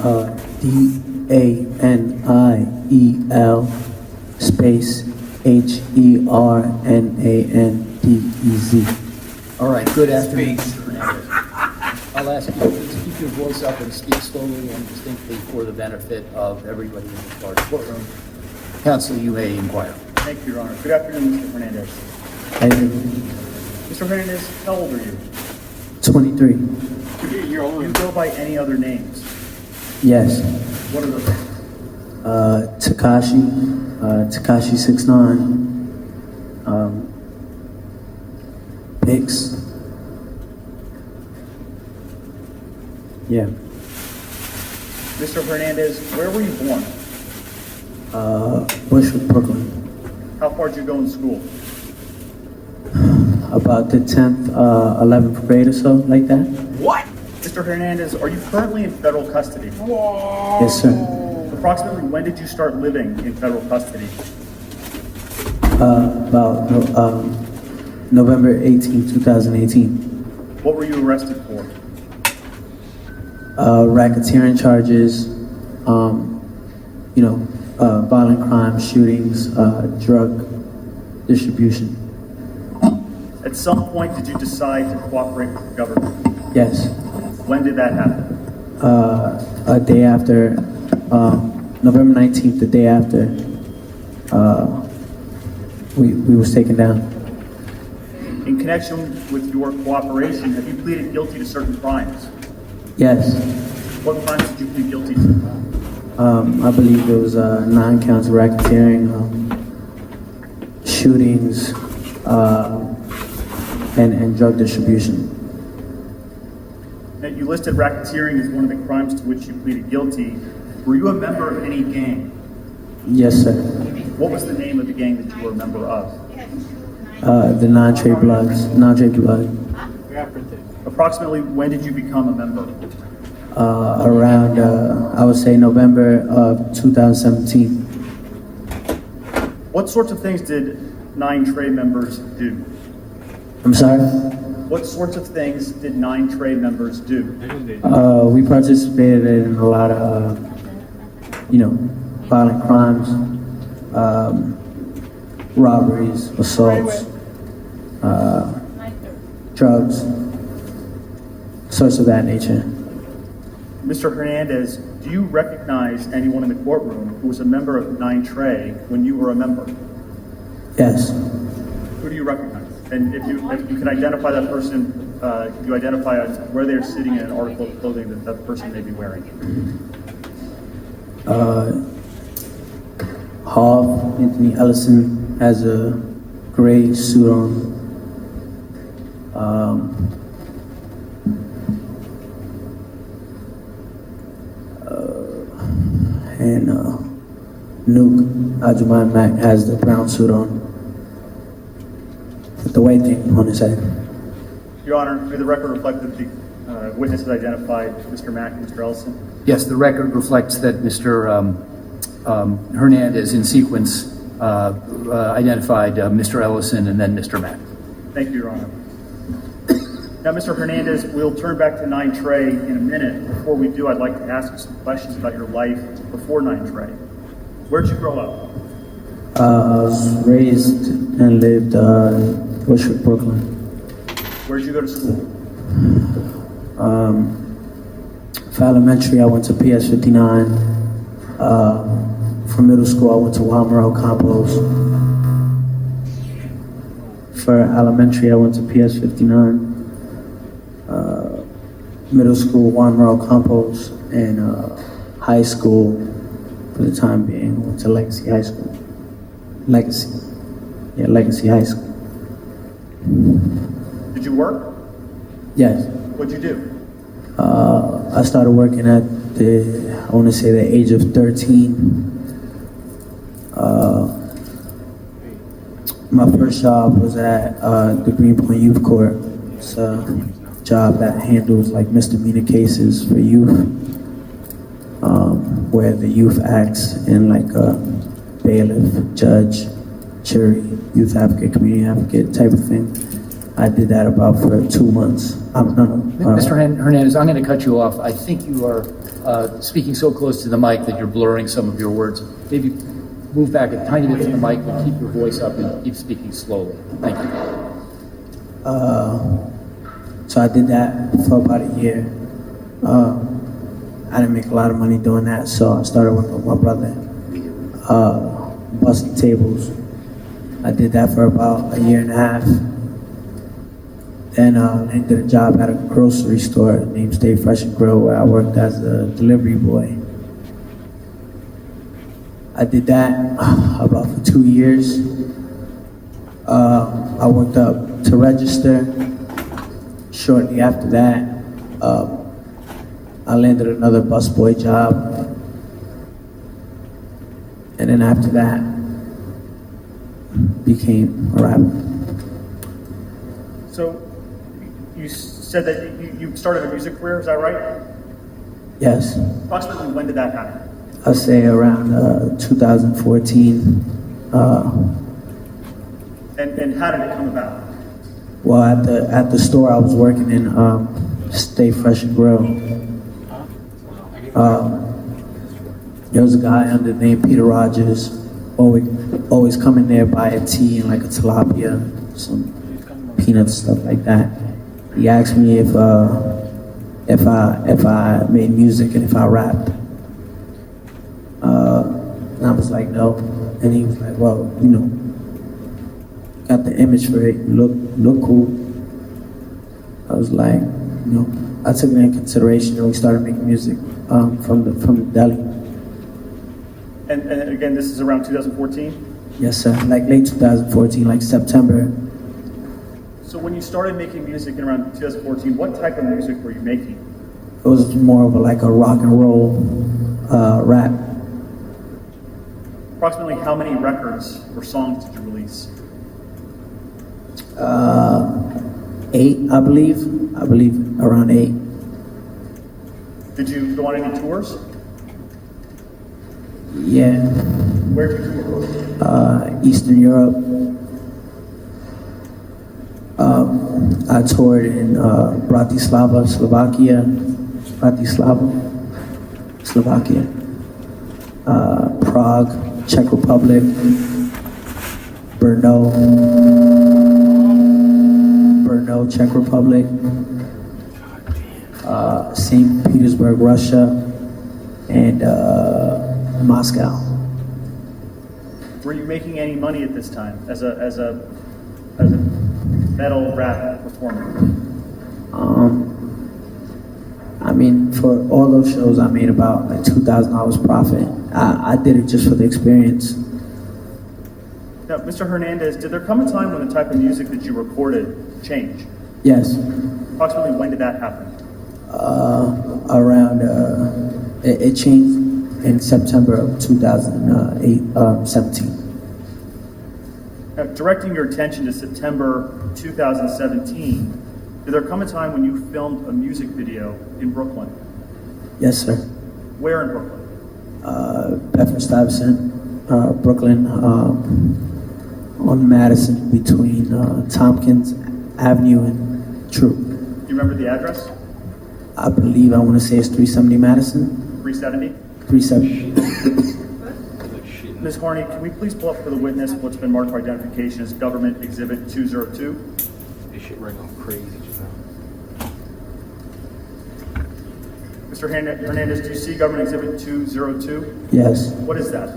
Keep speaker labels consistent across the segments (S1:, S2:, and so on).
S1: Daniel space Hernandez.
S2: All right, good afternoon, Mr. Hernandez. I'll ask you to please keep your voice up and speak slowly and distinctly for the benefit of everybody in the large courtroom. Counsel, you may inquire.
S3: Thank you, Your Honor. Good afternoon, Mr. Hernandez. Mr. Hernandez, how old are you?
S1: 23.
S3: Do you go by any other names?
S1: Yes.
S3: What are those?
S1: Takashi 6ix9ine, Pix. Yeah.
S3: Mr. Hernandez, where were you born?
S1: Bushwick, Brooklyn.
S3: How far did you go in school?
S1: About the 10th, 11th grade or so, like that.
S3: What? Mr. Hernandez, are you currently in federal custody?
S1: Yes, sir.
S3: Approximately when did you start living in federal custody?
S1: About November 18, 2018.
S3: What were you arrested for?
S1: Racketeering charges, violent crimes, shootings, drug distribution.
S3: At some point, did you decide to cooperate with the government?
S1: Yes.
S3: When did that happen?
S1: A day after, November 19th, the day after, we was taken down.
S3: In connection with your cooperation, have you pleaded guilty to certain crimes?
S1: Yes.
S3: What crimes did you plead guilty to?
S1: I believe there was 9 counts of racketeering, shootings, and drug distribution.
S3: Now, you listed racketeering as one of the crimes to which you pleaded guilty. Were you a member of any gang?
S1: Yes, sir.
S3: What was the name of the gang that you were a member of?
S1: The non-trade bloods, non-trade blood.
S3: Approximately when did you become a member?
S1: Around, I would say November of 2017.
S3: What sorts of things did 9 Trey members do?
S1: I'm sorry?
S3: What sorts of things did 9 Trey members do?
S1: We participated in a lot of, violent crimes, robberies, assaults, drugs, sorts of that nature.
S3: Mr. Hernandez, do you recognize anyone in the courtroom who was a member of 9 Trey when you were a member?
S1: Yes.
S3: Who do you recognize? And if you can identify that person, could you identify where they're sitting in an article of clothing that that person may be wearing?
S1: Anthony Ellison has a gray suit on. And Nuke Ajuman Mac has the brown suit on with the white thing on his head.
S3: Your Honor, may the record reflect that the witnesses identified Mr. Mack and Mr. Ellison?
S2: Yes, the record reflects that Mr. Hernandez, in sequence, identified Mr. Ellison and then Mr. Mack.
S3: Thank you, Your Honor. Now, Mr. Hernandez, we'll turn back to 9 Trey in a minute. Before we do, I'd like to ask you some questions about your life before 9 Trey. Where'd you grow up?
S1: I was raised and lived in Bushwick, Brooklyn.
S3: Where'd you go to school?
S1: For elementary, I went to PS59. For middle school, I went to Walmart Campos. For elementary, I went to PS59. Middle school, Walmart Campos, and high school, for the time being, went to Legacy High School. Legacy High School.
S3: Did you work?
S1: Yes.
S3: What'd you do?
S1: I started working at the age of 13. My first job was at the Greenpoint Youth Court. It's a job that handles like misdemeanor cases for youth, where the youth acts in like a bailiff, judge, jury, youth advocate, community advocate type of thing. I did that about for 2 months.
S2: Mr. Hernandez, I'm going to cut you off. I think you are speaking so close to the mic that you're blurring some of your words. Maybe move back a tiny bit from the mic, but keep your voice up and keep speaking slowly. Thank you.
S1: So I did that for about a year. I didn't make a lot of money doing that, so I started working with my brother, busting tables. I did that for about a year and a half. Then I did a job at a grocery store named Stay Fresh and Grill, where I worked as a delivery boy. I did that about for 2 years. I worked up to register. Shortly after that, I landed another busboy job. And then after that, became a rapper.
S3: So you said that you started a music career, is that right?
S1: Yes,
S3: Approximately when did that happen?
S1: I'd say around 2014.
S3: And how did it come about?
S1: Well, at the store I was working in, Stay Fresh and Grill, there was a guy under the name Peter Rogers, always coming there, buy a tea and like a tilapia, some peanuts, stuff like that. He asked me if I made music and if I rapped. And I was like, no. And he was like, well, you know, you got the image for it, you look cool. I was like, you know, I took it in consideration and we started making music from the deli.
S3: And again, this is around 2014?
S1: Yes, sir. Like late 2014, like September.
S3: So when you started making music in around 2014, what type of music were you making?
S1: It was more of like a rock and roll rap.
S3: Approximately how many records or songs did you release?
S1: 8, I believe. I believe around 8.
S3: Did you go on any tours?
S1: Yeah.
S3: Where did you tour?
S1: Eastern Europe. I toured in Bratislava, Slovakia. Prague, Czech Republic. Brno, Czech Republic. St. Petersburg, Russia, and Moscow.
S3: Were you making any money at this time as a metal rap performer?
S1: I mean, for all those shows, I made about like $2,000 profit. I did it just for the experience.
S3: Now, Mr. Hernandez, did there come a time when the type of music that you recorded changed?
S1: Yes,
S3: Approximately when did that happen?
S1: around it changed in September of 2017.
S3: Now, directing your attention to September 2017, did there come a time when you filmed a music video in Brooklyn?
S1: Yes, sir.
S3: Where in Brooklyn?
S1: Bedford-Stuyvesant, Brooklyn, on Madison between Tompkins Avenue and True.
S3: Do you remember the address?
S1: I believe I want to say it's 370 Madison.
S3: 370?
S1: 370.
S3: Ms. Harney, can we please pull up for the witness what's been marked for identification as Government Exhibit 202?
S4: This shit right on crazy just now.
S3: Mr. Hernandez, do you see Government Exhibit 202?
S1: Yes,
S3: What is that?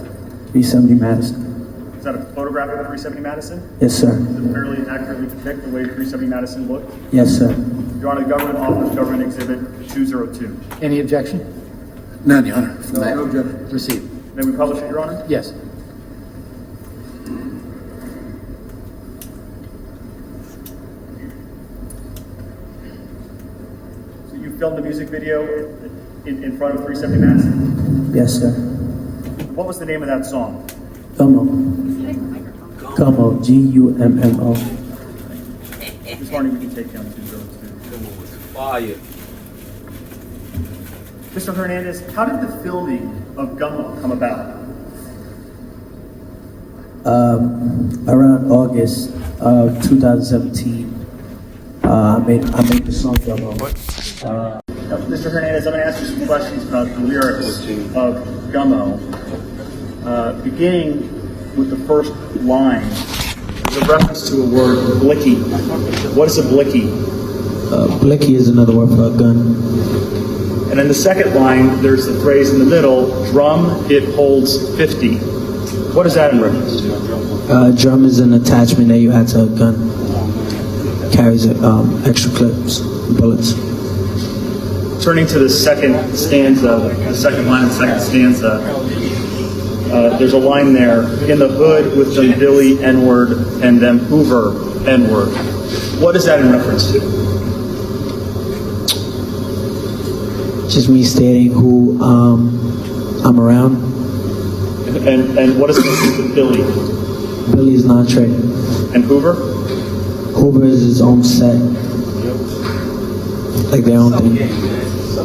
S1: 370 Madison.
S3: Is that a photograph of 370 Madison?
S1: Yes, sir.
S3: Does it fairly accurately depict the way 370 Madison looked?
S1: Yes, sir.
S3: Your Honor, the government offers Government Exhibit 202.
S2: Any objection?
S4: None, Your Honor. From that.
S2: Received.
S3: May we publish it, Your Honor?
S2: Yes.
S3: So you filmed a music video in front of 370 Madison?
S1: Yes, sir.
S3: What was the name of that song?
S1: Gummo. Gummo. Gummo.
S3: Ms. Harney, we can take down 202.
S4: Fire.
S3: Mr. Hernandez, how did the filming of Gummo come about?
S1: Around August of 2017, I made the song Gummo.
S3: Mr. Hernandez, I'm going to ask you some questions about the lyrics of Gummo. Beginning with the first line, there's a reference to a word, blicky. What is a blicky?
S1: Blicky is another word for a gun.
S3: And in the second line, there's the phrase in the middle, drum, it holds 50. What is that in reference to?
S1: Drum is an attachment that you add to a gun. Carries extra clips, bullets.
S3: Turning to the second stanza, the second line of the second stanza, there's a line there, in the hood with them Billy N-word and them Hoover N-word. What is that in reference to?
S1: Just me stating who I'm around.
S3: And what is this with Billy?
S1: Billy is not Trey.
S3: And Hoover?
S1: Hoover is his own set. Like their own thing.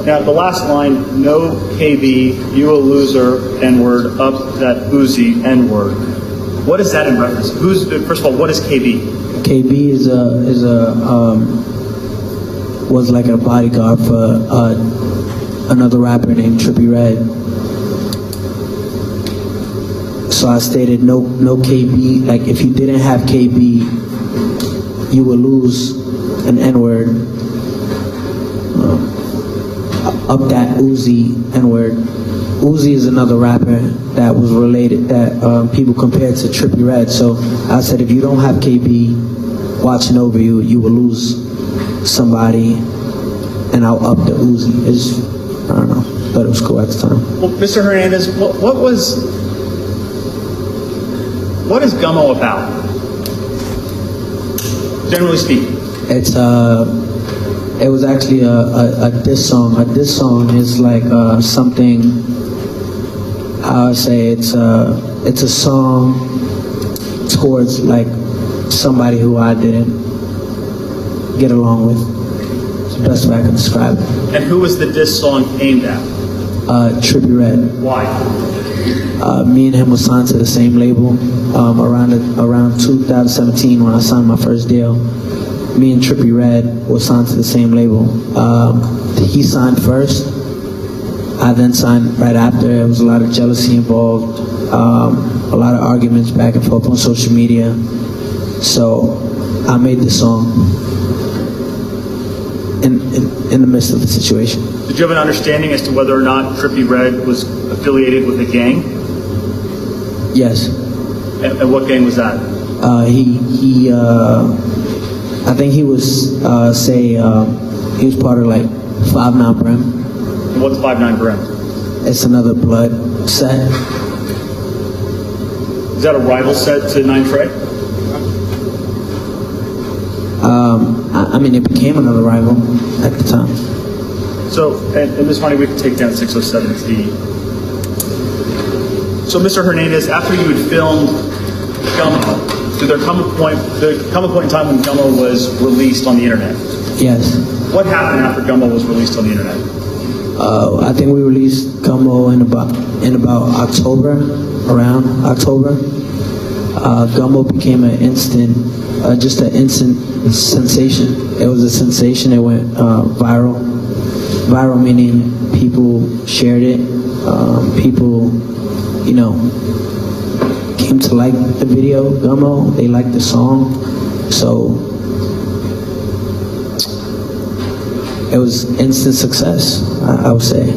S3: Now, the last line, no KB, you a loser, N-word, up that Uzi, N-word. What is that in reference to? First of all, what is KB?
S1: KB was like a bodyguard for another rapper named Trippie Redd. So I stated no KB. Like if you didn't have KB, you would lose an N-word. Up that Uzi N-word. Uzi is another rapper that was related, that people compared to Trippie Redd. So I said, if you don't have KB watching over you, you will lose somebody, and I'll up the Uzi. I don't know, thought it was cool at the time.
S3: Well, Mr. Hernandez, what is Gummo about? Generally speaking.
S1: It was actually a diss song. A diss song is like something, I would say it's a song towards like somebody who I didn't get along with. It's the best way I can describe it.
S3: And who was the diss song aimed at?
S1: Trippie Redd.
S3: Why?
S1: Me and him was signed to the same label around 2017 when I signed my first deal. Me and Trippie Redd were signed to the same label. He signed first. I then signed right after. There was a lot of jealousy involved, a lot of arguments back and forth on social media. So I made this song in the midst of the situation.
S3: Did you have an understanding as to whether or not Trippie Redd was affiliated with a gang?
S1: Yes.
S3: And what gang was that?
S1: I think he was, he was part of like 6ix9ine Brim.
S3: And what's 6ix9ine Brim?
S1: It's another blood set.
S3: Is that a rival set to 9 Trey?
S1: I mean, it became another rival at the time.
S3: So, and Ms. Honey, we can take down 607T. So, Mr. Hernandez, after you had filmed Gummo, did there come a point in time when Gummo was released on the internet?
S1: Yes.
S3: What happened after Gummo was released on the internet?
S1: I think we released Gummo in about October, around October. Gummo became just an instant sensation. It was a sensation. It went viral. Viral meaning people shared it. People, came to like the video, Gummo. They liked the song. So it was instant success, I would say.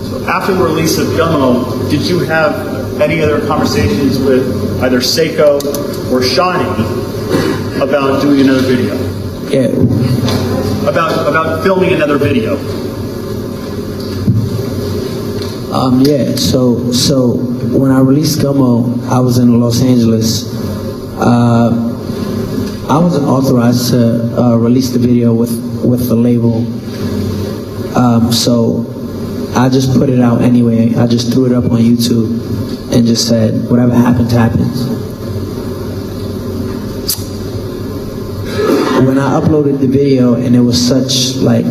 S3: So after the release of Gummo, did you have any other conversations with either Seiko or Shani about doing another video?
S1: Yeah.
S3: About filming another video?
S1: So when I released Gummo, I was in Los Angeles. I wasn't authorized to release the video with the label. So I just put it out anyway. I just threw it up on YouTube and just said, whatever happens, happens. When I uploaded the video and it was such like,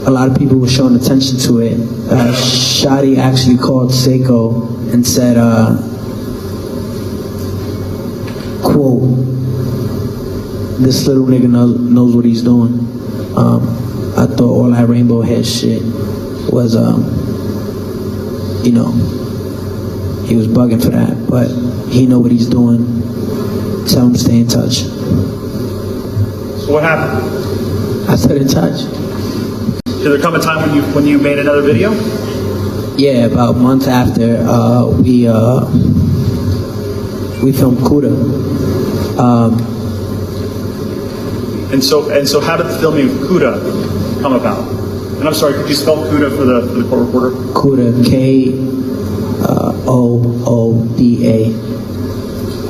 S1: a lot of people were showing attention to it, Shadi actually called Seiko and said, quote, this little nigga knows what he's doing. I thought all that rainbow hair shit was, you know, he was bugging for that, but he know what he's doing. Tell him to stay in touch.
S3: So what happened?
S1: I stayed in touch.
S3: Did there come a time when you made another video?
S1: Yeah, about a month after we filmed Kooda.
S3: And so how did the filming of Kooda come about? And I'm sorry, could you spell Kooda for the court reporter?
S1: Kooda, Kooda.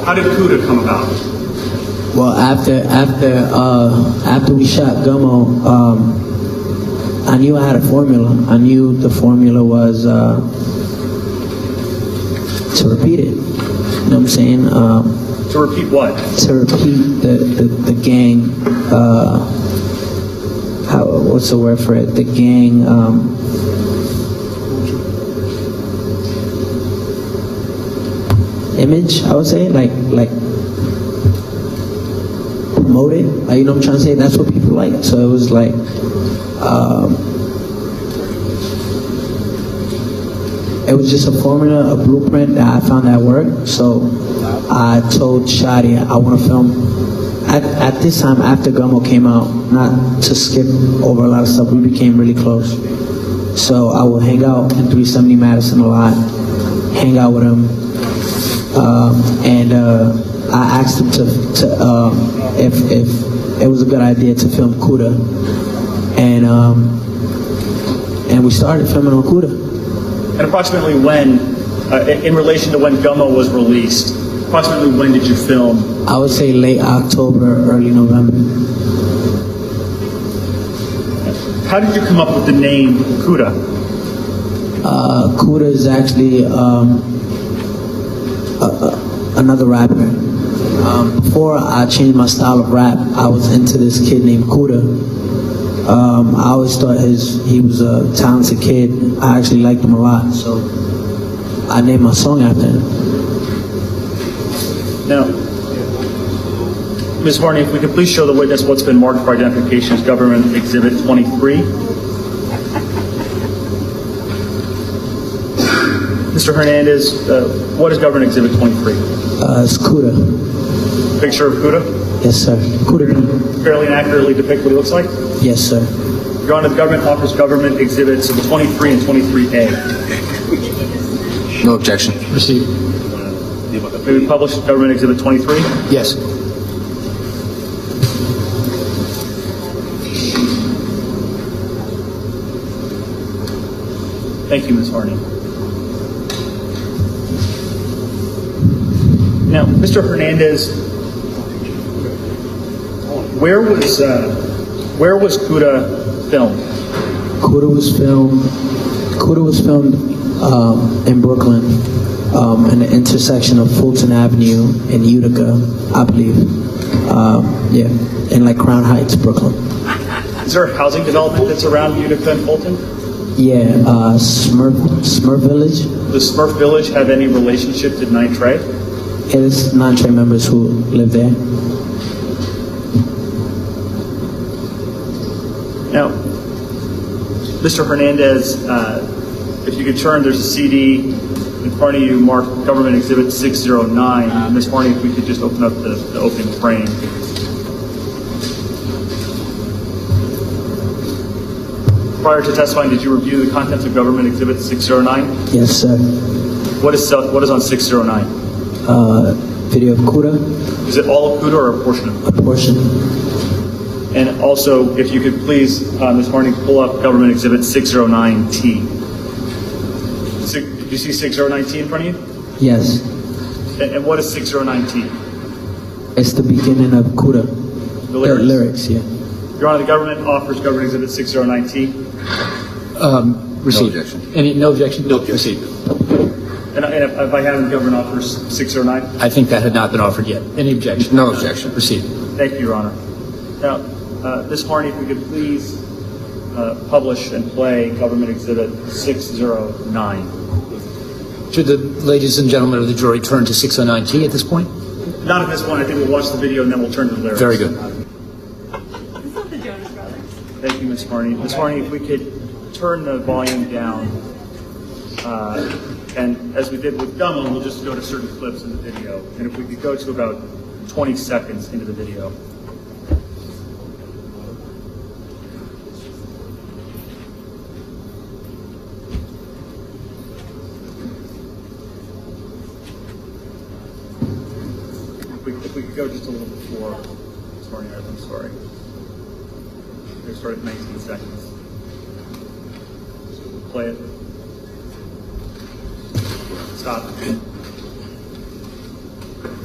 S3: How did Kooda come about?
S1: Well, after we shot Gummo, I knew I had a formula. I knew the formula was to repeat it. You know what I'm saying?
S3: To repeat what?
S1: To repeat the gang. What's the word for it? The gang. Image, I would say, like promote it. Like, you know what I'm trying to say? That's what people like. So it was like. It was just a formula, a blueprint that I found that worked. So I told Shadi I want to film. At this time, after Gummo came out, not to skip over a lot of stuff, we became really close. So I would hang out in 370 Madison a lot, hang out with him, and I asked him to if it was a good idea to film Kooda, and we started filming on Kooda.
S3: And approximately when, in relation to when Gummo was released, approximately when did you film?
S1: I would say late October, early November.
S3: How did you come up with the name Kooda?
S1: Kooda is actually another rapper. Before I changed my style of rap, I was into this kid named Kooda. I always thought he was a talented kid. I actually liked him a lot, so I named my song after him.
S3: Now, Ms. Varney, if we could please show the witness what's been marked for identification as Government Exhibit 23. Mr. Hernandez, what is Government Exhibit 23?
S1: It's Kooda.
S3: Picture of Kooda?
S1: Yes, sir. Kooda.
S3: Fairly and accurately depict what he looks like?
S1: Yes, sir.
S3: Your Honor, the government offers Government Exhibits 23 and 23A.
S4: No objection.
S2: Proceed.
S3: May we publish Government Exhibit 23?
S2: Yes.
S3: Thank you, Ms. Harney. Now, Mr. Hernandez, where was Kooda filmed?
S1: Kooda was filmed in Brooklyn, in the intersection of Fulton Avenue and Utica, I believe. In like Crown Heights, Brooklyn.
S3: Is there a housing development that's around Utica and Fulton?
S1: Yeah, Smurf Village.
S3: Does Smurf Village have any relationship to Nine Trey?
S1: It is non-Trey members who live there.
S3: Now, Mr. Hernandez, if you could turn, there's a CD in front of you marked Government Exhibit 609. Ms. Harney, if we could just open up the opening frame. Prior to testifying, did you review the contents of Government Exhibit 609?
S1: Yes, sir.
S3: What is on 609?
S1: Video of Kooda.
S3: Is it all of Kooda or a portion of it?
S1: A portion.
S3: And also, if you could please, Ms. Harney, pull up Government Exhibit 609T. Do you see 609T in front of you?
S1: Yes.
S3: And what is 609T?
S1: It's the beginning of Kooda.
S3: The lyrics?
S1: Lyrics, yeah.
S3: Your Honor, the government offers Government Exhibit 609T.
S2: Proceed.
S4: No objection.
S2: No objection? No, proceed.
S3: And if I haven't, government offers 609.
S2: I think that had not been offered yet. Any objection?
S4: No objection.
S2: Proceed.
S3: Thank you, Your Honor. Now, Ms. Harney, if we could please publish and play Government Exhibit 609.
S2: Should the ladies and gentlemen of the jury turn to 609T at this point?
S3: Not at this point. I think we'll watch the video and then we'll turn to the lyrics.
S2: Very good.
S5: This is the Jonas Brothers.
S3: Thank you, Ms. Marnie. Ms. Marnie, if we could turn the volume down, and as we did with Gummo, we'll just go to certain clips in the video. And if we could go to about 20 seconds into the video. If we could go just a little before, sorry, I'm sorry. We're start at 19 seconds. Play it. Stop.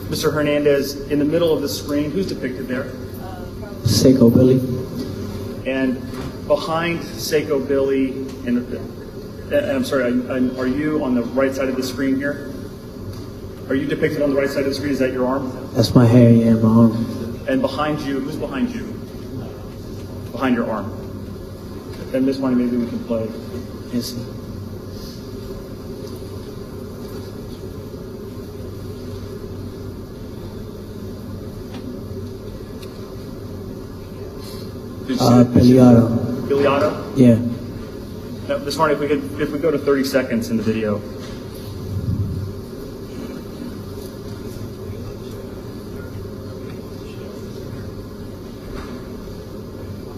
S3: Mr. Hernandez, in the middle of the screen, who's depicted there?
S1: Seiko Billy.
S3: And behind Seiko Billy, I'm sorry, are you on the right side of the screen here? Are you depicted on the right side of the screen? Is that your arm?
S1: That's my hair, yeah, my arm.
S3: And behind you, who's behind you? Behind your arm. And Miss Marnie, maybe we can play.
S1: Yes. Billy Otto.
S3: Billy Otto?
S1: Yeah.
S3: Now, Miss Marnie, if we go to 30 seconds in the video.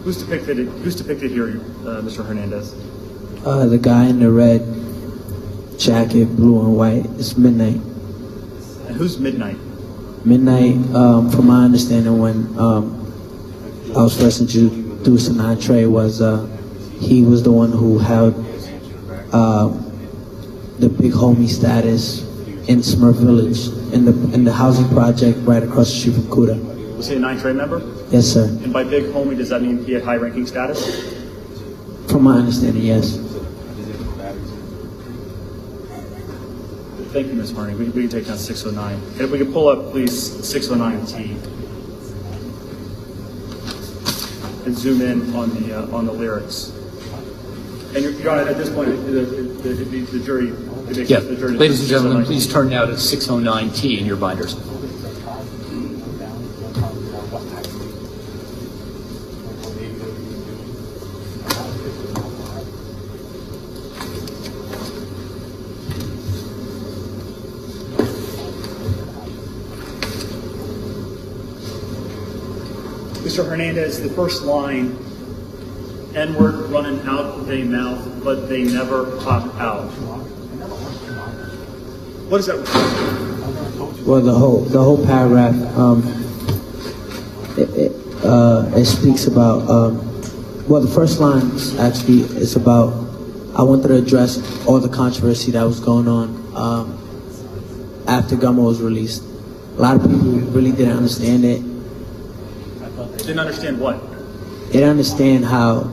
S3: Who's depicted here, Mr. Hernandez?
S1: The guy in the red jacket, blue and white. It's Midnight.
S3: And who's Midnight?
S1: Midnight, from my understanding, when I was first introduced to 6ix9ine Trey, was he was the one who held the big homie status in Smurf Village, in the housing project right across the street from Kooda.
S3: Was he a 9 Trey member?
S1: Yes, sir.
S3: And by big homie, does that mean he had high-ranking status?
S1: From my understanding, yes.
S3: Thank you, Ms. Marnie. We can take down 609. And if we could pull up, please, 609T. And zoom in on the lyrics. And Your Honor, at this point, the jury...
S2: Yeah, ladies and gentlemen, please turn now to 609T in your binders.
S3: Mr. Hernandez, the first line, N-word running out they mouth, but they never pop out. What does that refer to?
S1: Well, the whole paragraph, it speaks about, well, the first line actually is about, I wanted to address all the controversy that was going on after Gummo was released. A lot of people really didn't understand it.
S3: Didn't understand what?
S1: They didn't understand how,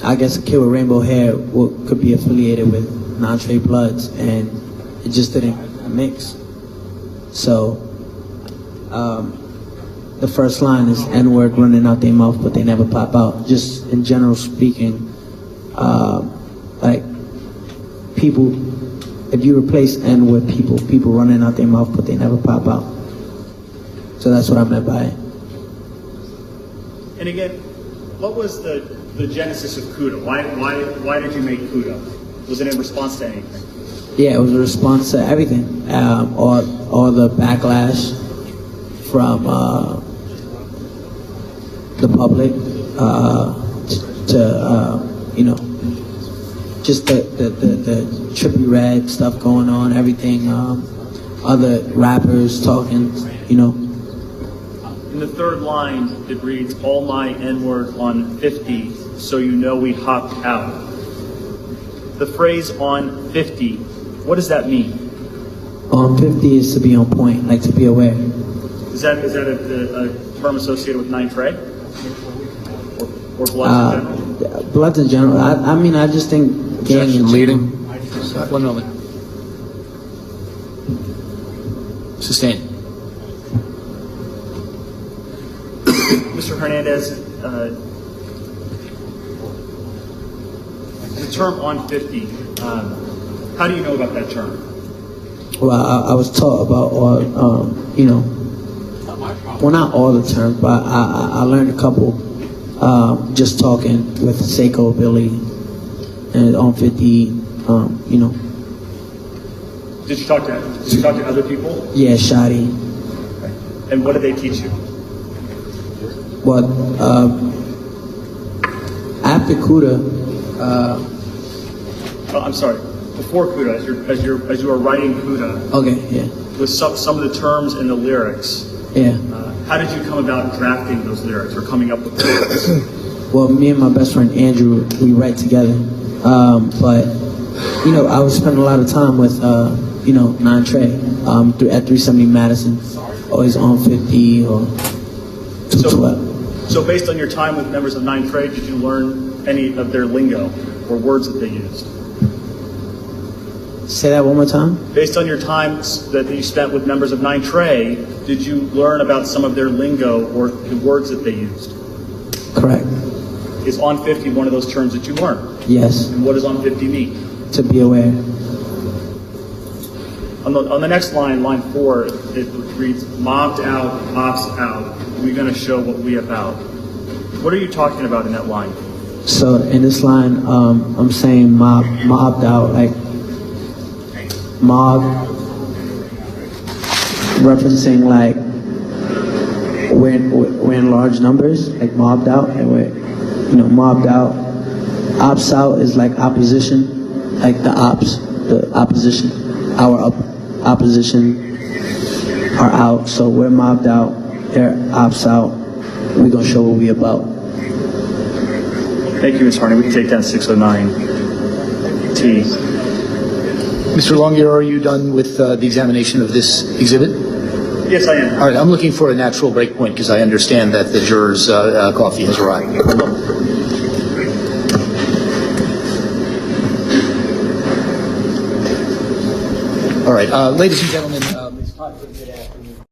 S1: I guess, a kid with rainbow hair could be affiliated with non-Trey Bloods, and it just didn't mix. So, the first line is N-word running out their mouth, but they never pop out. Just in general speaking, like, people, if you replace N with people running out their mouth, but they never pop out. So that's what I meant by it.
S3: And again, what was the genesis of Kooda? Why did you make Kooda? Was it in response to anything?
S1: Yeah, it was a response to everything. All the backlash from the public to you know, just the trippy red stuff going on, everything. Other rappers talking, you know.
S3: In the third line, it reads, all my N-word on 50, so you know we hopped out. The phrase on 50, what does that mean?
S1: On 50 is to be on point, like to be aware.
S3: Is that a term associated with 9 Trey? Or Bloods in general?
S1: Bloods in general. I mean, I just think gang
S2: Objection leading. 1 moment. Sustained.
S3: Mr. Hernandez, the term on 50, how do you know about that term?
S1: Well, I was taught about all, you know, well, not all the terms, but I learned a couple just talking with Seiko, Billy, and on 50, you know,
S3: Did you talk to other people?
S1: yeah, Shadi.
S3: And what did they teach you?
S1: But after Kooda,
S3: Oh, I'm sorry. Before Kooda, as you were writing Kooda,
S1: okay, yeah,
S3: with some of the terms in the lyrics,
S1: yeah.
S3: how did you come about drafting those lyrics or coming up with the lyrics?
S1: Well, me and my best friend Andrew, we write together. But you know, I was spending a lot of time with you know, Nine Trey at 370 Madison, always on 50 or 212.
S3: So based on your time with members of Nine Trey, did you learn any of their lingo or words that they used?
S1: Say that one more time.
S3: Based on your time that you spent with members of Nine Trey, did you learn about some of their lingo or the words that they used?
S1: Correct.
S3: Is on 50 one of those terms that you learned?
S1: Yes.
S3: And what does on 50 mean?
S1: To be aware.
S3: On the next line, line 4, it reads, mobbed out, ops out, we're going to show what we about. What are you talking about in that line?
S1: So in this line, I'm saying mobbed out, like mob, referencing like we're in large numbers, like mobbed out, and we're, you know, mobbed out. Ops out is like opposition, like the opposition, our opposition are out, so we're mobbed out, they're ops out, we're gonna show what we about.
S3: Thank you, Ms. Harney. We can take down 609T.
S2: Mr. Longier, are you done with the examination of this exhibit?
S3: Yes, I am.
S2: All right, I'm looking for a natural break point because I understand that the juror's coffee has arrived. All right, ladies and gentlemen, it's time for good afternoon.